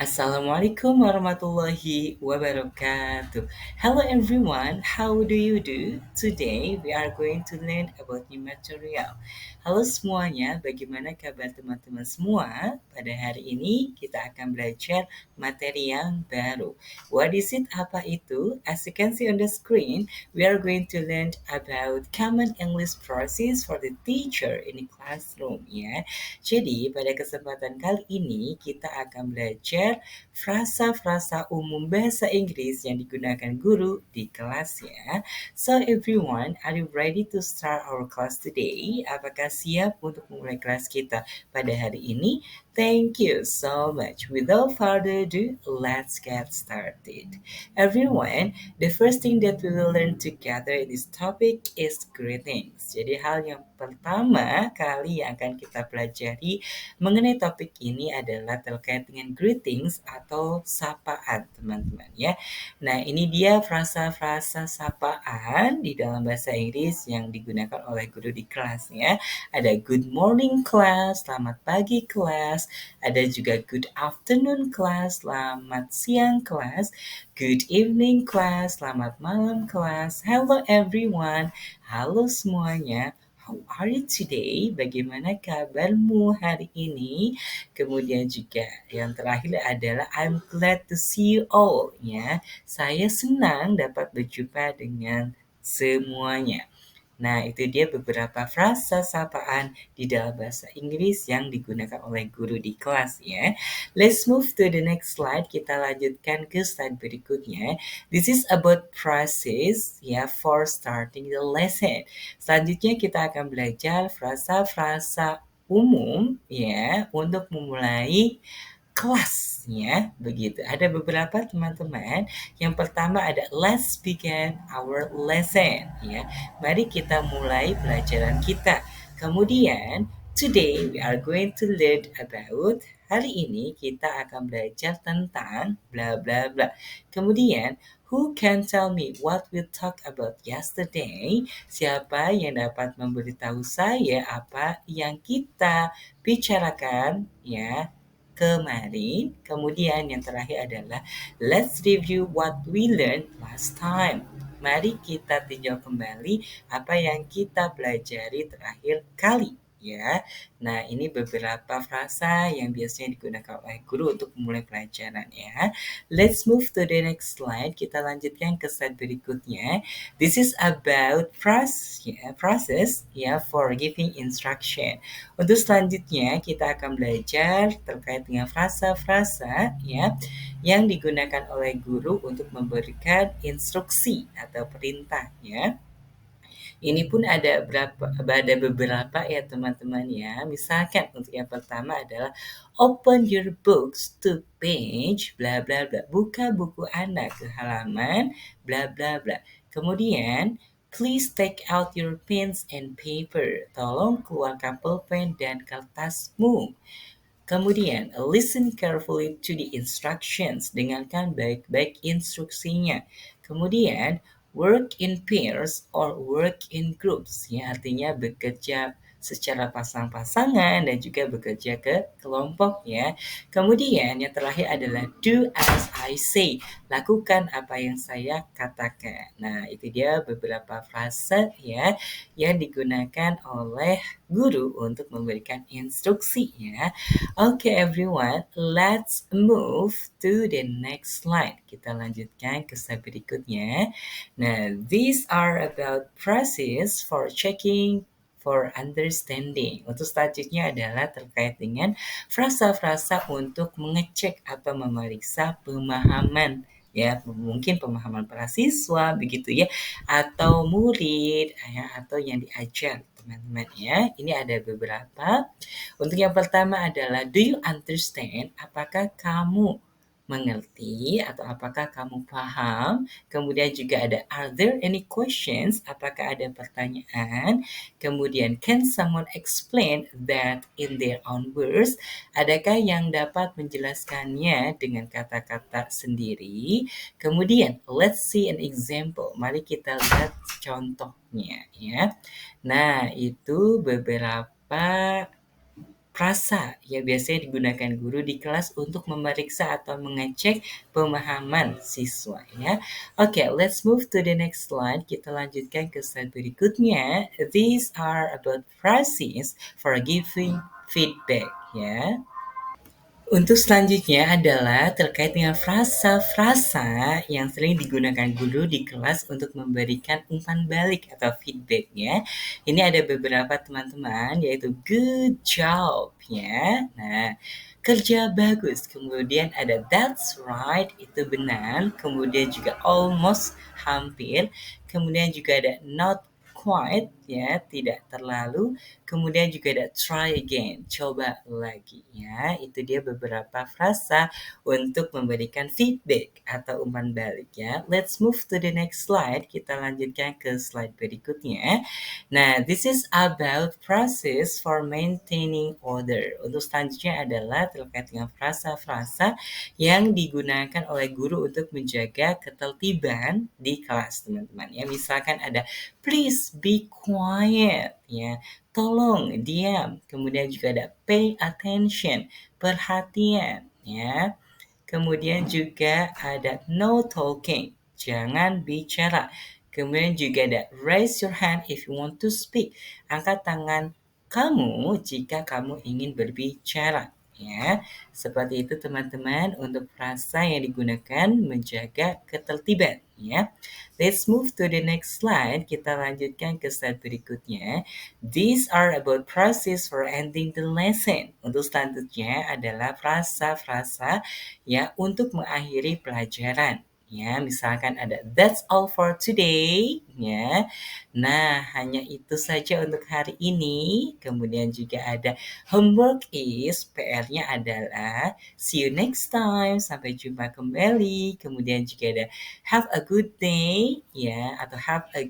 Assalamualaikum warahmatullahi wabarakatuh. Hello everyone, how do you do? Today we are going to learn about new material. Halo semuanya, bagaimana kabar teman-teman semua? Pada hari ini kita akan belajar materi yang baru. What is it? Apa itu? As you can see on the screen, we are going to learn about common English phrases for the teacher in the classroom ya. Jadi, pada kesempatan kali ini kita akan belajar frasa-frasa umum bahasa Inggris yang digunakan guru di kelas ya. So everyone, are you ready to start our class today? Apakah siap untuk memulai kelas kita pada hari ini? Thank you so much. Without further ado, let's get started. Everyone, the first thing that we will learn together in this topic is greetings. Jadi hal yang pertama kali yang akan kita pelajari mengenai topik ini adalah terkait dengan greetings atau sapaan teman-teman ya. Nah ini dia frasa-frasa sapaan di dalam bahasa Inggris yang digunakan oleh guru di kelas ya. Ada good morning class, selamat pagi kelas, ada juga good afternoon class, selamat siang kelas, good evening class, selamat malam kelas, hello everyone, halo semuanya. How are you today? Bagaimana kabarmu hari ini? Kemudian juga yang terakhir adalah I'm glad to see you all ya. Saya senang dapat berjumpa dengan semuanya. Nah, itu dia beberapa frasa sapaan di dalam bahasa Inggris yang digunakan oleh guru di kelas ya. Let's move to the next slide. Kita lanjutkan ke slide berikutnya. This is about phrases ya for starting the lesson. Selanjutnya kita akan belajar frasa-frasa umum ya untuk memulai kelasnya begitu. Ada beberapa teman-teman. Yang pertama ada let's begin our lesson ya. Mari kita mulai pelajaran kita. Kemudian today we are going to learn about, hari ini kita akan belajar tentang bla bla bla. Kemudian who can tell me what we talk about yesterday? Siapa yang dapat memberitahu saya apa yang kita bicarakan ya kemarin. Kemudian yang terakhir adalah let's review what we learned last time. Mari kita tinjau kembali apa yang kita pelajari terakhir kali ya. Nah, ini beberapa frasa yang biasanya digunakan oleh guru untuk memulai pelajaran ya. Let's move to the next slide. Kita lanjutkan ke slide berikutnya. This is about process ya for giving instruction. Untuk selanjutnya kita akan belajar terkait dengan frasa-frasa ya yang digunakan oleh guru untuk memberikan instruksi atau perintah ya. Ini pun ada beberapa ya teman-teman ya. Misalkan untuk yang pertama adalah open your books to page bla bla bla. Buka buku Anda ke halaman bla bla bla. Kemudian please take out your pens and paper. Tolong keluarkan pulpen dan kertasmu. Kemudian, listen carefully to the instructions. Dengarkan baik-baik instruksinya. Kemudian, work in pairs or work in groups. Ya, artinya bekerja secara pasang-pasangan dan juga bekerja ke kelompok ya. Kemudian yang terakhir adalah do as I say. Lakukan apa yang saya katakan. Nah, itu dia beberapa frase ya yang digunakan oleh guru untuk memberikan instruksi ya. Okay everyone, let's move to the next slide. Kita lanjutkan ke slide berikutnya. Nah, these are about phrases for checking for understanding. Untuk selanjutnya adalah terkait dengan frasa-frasa untuk mengecek atau memeriksa pemahaman ya, mungkin pemahaman para siswa begitu ya, atau murid ya, atau yang diajar teman-teman ya. Ini ada beberapa. Untuk yang pertama adalah do you understand? Apakah kamu mengerti atau apakah kamu paham? Kemudian juga ada are there any questions? Apakah ada pertanyaan? Kemudian can someone explain that in their own words? Adakah yang dapat menjelaskannya dengan kata-kata sendiri? Kemudian let's see an example. Mari kita lihat contohnya ya. Nah, itu beberapa frasa yang biasanya digunakan guru di kelas untuk memeriksa atau mengecek pemahaman siswa ya. Oke, let's move to the next slide. Kita lanjutkan ke slide berikutnya. These are about phrases for giving feedback ya. Untuk selanjutnya adalah terkait dengan frasa-frasa yang sering digunakan guru di kelas untuk memberikan umpan balik atau feedbacknya. Ini ada beberapa teman-teman yaitu good job ya. Nah, kerja bagus. Kemudian ada that's right, itu benar. Kemudian juga almost, hampir. Kemudian juga ada not quite ya, tidak terlalu. Kemudian juga ada try again, coba lagi ya. Itu dia beberapa frasa untuk memberikan feedback atau umpan balik ya. Let's move to the next slide. Kita lanjutkan ke slide berikutnya. Nah, this is about process for maintaining order. Untuk selanjutnya adalah terkait dengan frasa-frasa yang digunakan oleh guru untuk menjaga ketertiban di kelas, teman-teman. Ya, misalkan ada please be quiet ya. Tolong diam. Kemudian juga ada pay attention, perhatian ya. Kemudian juga ada no talking, jangan bicara. Kemudian juga ada raise your hand if you want to speak. Angkat tangan kamu jika kamu ingin berbicara. Ya, seperti itu teman-teman untuk frasa yang digunakan menjaga ketertiban. Ya, let's move to the next slide. Kita lanjutkan ke slide berikutnya. These are about process for ending the lesson. Untuk selanjutnya adalah frasa-frasa ya untuk mengakhiri pelajaran. Ya, misalkan ada that's all for today ya. Nah, hanya itu saja untuk hari ini. Kemudian juga ada homework is, PR-nya adalah see you next time, sampai jumpa kembali. Kemudian juga ada have a good day ya, atau have a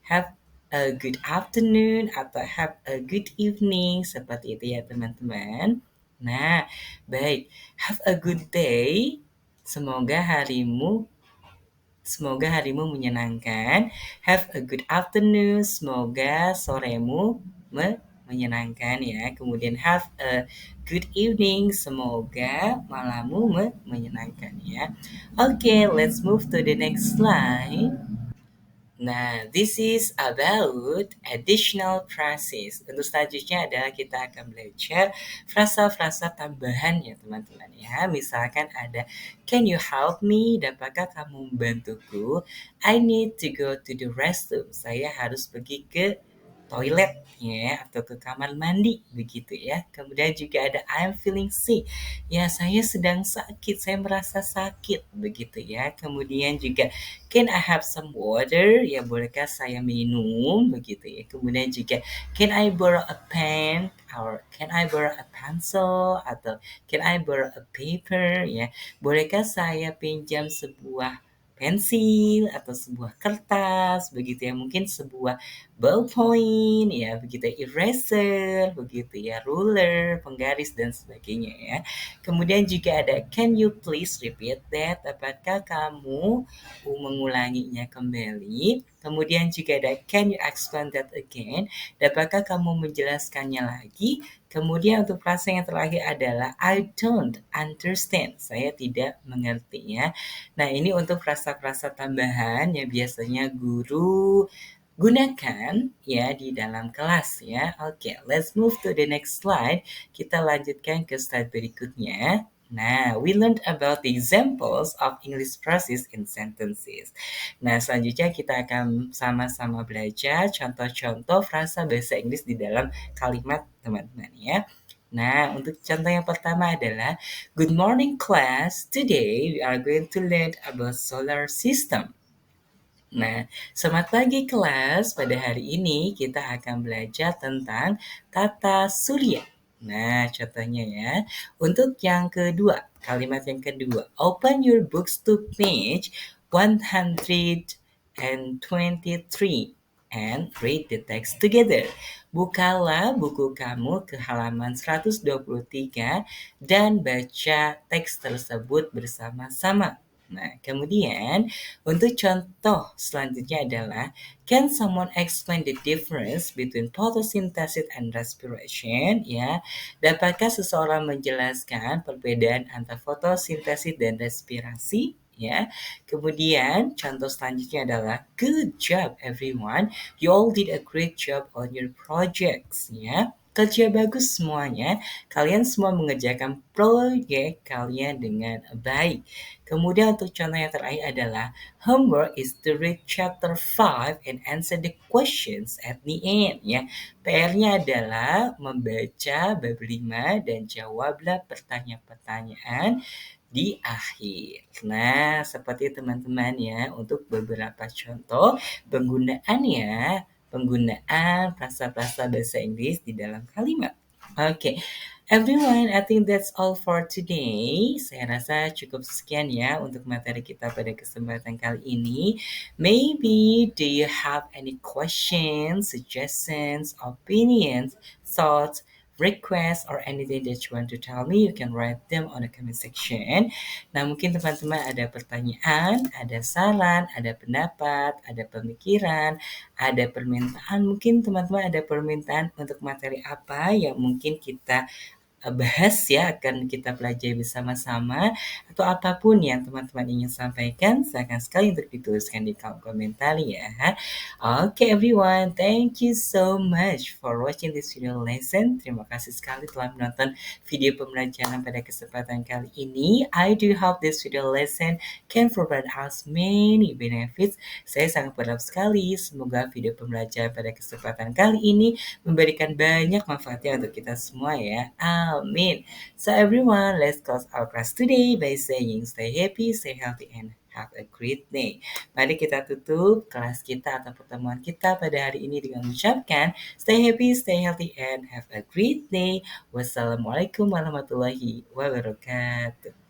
have a good afternoon atau have a good evening, seperti itu ya teman-teman. Nah, baik. Have a good day. Semoga harimu Semoga harimu menyenangkan. Have a good afternoon. Semoga soremu menyenangkan ya. Kemudian have a good evening. Semoga malammu menyenangkan ya. Okay, let's move to the next slide. Nah, this is about additional phrases. Untuk selanjutnya adalah kita akan belajar frasa-frasa tambahan ya teman-teman ya. Misalkan ada, can you help me? Dapatkah kamu membantuku? I need to go to the restroom. Saya harus pergi ke toilet ya, atau ke kamar mandi begitu ya. Kemudian juga ada I'm feeling sick. Ya, saya sedang sakit, saya merasa sakit begitu ya. Kemudian juga can I have some water? Ya, bolehkah saya minum begitu ya. Kemudian juga can I borrow a pen? Or can I borrow a pencil? Atau can I borrow a paper? Ya, bolehkah saya pinjam sebuah pensil atau sebuah kertas begitu ya, mungkin sebuah ballpoint ya begitu, eraser begitu ya, ruler, penggaris dan sebagainya ya. Kemudian juga ada can you please repeat that? Dapatkah kamu mengulanginya kembali? Kemudian juga ada can you explain that again? Dapatkah kamu menjelaskannya lagi? Kemudian untuk frasa yang terakhir adalah I don't understand. Saya tidak mengerti ya. Nah, ini untuk frasa-frasa tambahan yang biasanya guru gunakan ya di dalam kelas ya. Oke, let's move to the next slide. Kita lanjutkan ke slide berikutnya. Nah, we learned about the examples of English phrases in sentences. Nah, selanjutnya kita akan sama-sama belajar contoh-contoh frasa bahasa Inggris di dalam kalimat teman-teman ya. Nah, untuk contoh yang pertama adalah good morning class. Today we are going to learn about solar system. Nah, selamat pagi kelas. Pada hari ini kita akan belajar tentang tata surya. Nah, contohnya ya. Untuk yang kedua, kalimat yang kedua. Open your books to page 123 and read the text together. Bukalah buku kamu ke halaman 123 dan baca teks tersebut bersama-sama. Nah, kemudian untuk contoh selanjutnya adalah can someone explain the difference between photosynthesis and respiration? Ya, dapatkah seseorang menjelaskan perbedaan antara fotosintesis dan respirasi? Ya, kemudian contoh selanjutnya adalah good job everyone, you all did a great job on your projects. Ya, kerja bagus semuanya. Kalian semua mengerjakan proyek kalian dengan baik. Kemudian untuk contoh yang terakhir adalah homework is to read chapter 5 and answer the questions at the end. Ya, PR-nya adalah membaca bab 5 dan jawablah pertanyaan-pertanyaan di akhir. Nah, seperti teman-teman ya, untuk beberapa contoh penggunaan frasa-frasa bahasa Inggris di dalam kalimat. Oke, everyone, I think that's all for today. Saya rasa cukup sekian ya untuk materi kita pada kesempatan kali ini. Maybe do you have any questions, suggestions, opinions, thoughts, requests, or anything that you want to tell me? You can write them on the comment section. Nah, mungkin teman-teman ada pertanyaan, ada saran, ada pendapat, ada pemikiran, ada permintaan, mungkin teman-teman ada permintaan untuk materi apa yang mungkin kita bahas ya, akan kita pelajari bersama-sama, atau apapun yang teman-teman ingin sampaikan, silakan sekali untuk dituliskan di kolom komentar ya. Okay everyone, thank you so much for watching this video lesson. Terima kasih sekali telah menonton video pembelajaran pada kesempatan kali ini. I do hope this video lesson can provide us many benefits. Saya sangat berharap sekali semoga video pembelajaran pada kesempatan kali ini memberikan banyak manfaatnya untuk kita semua ya. Amin. So everyone, let's close our class today by saying stay happy, stay healthy, and have a great day. Mari kita tutup kelas kita atau pertemuan kita pada hari ini dengan mengucapkan stay happy, stay healthy, and have a great day. Wassalamualaikum warahmatullahi wabarakatuh.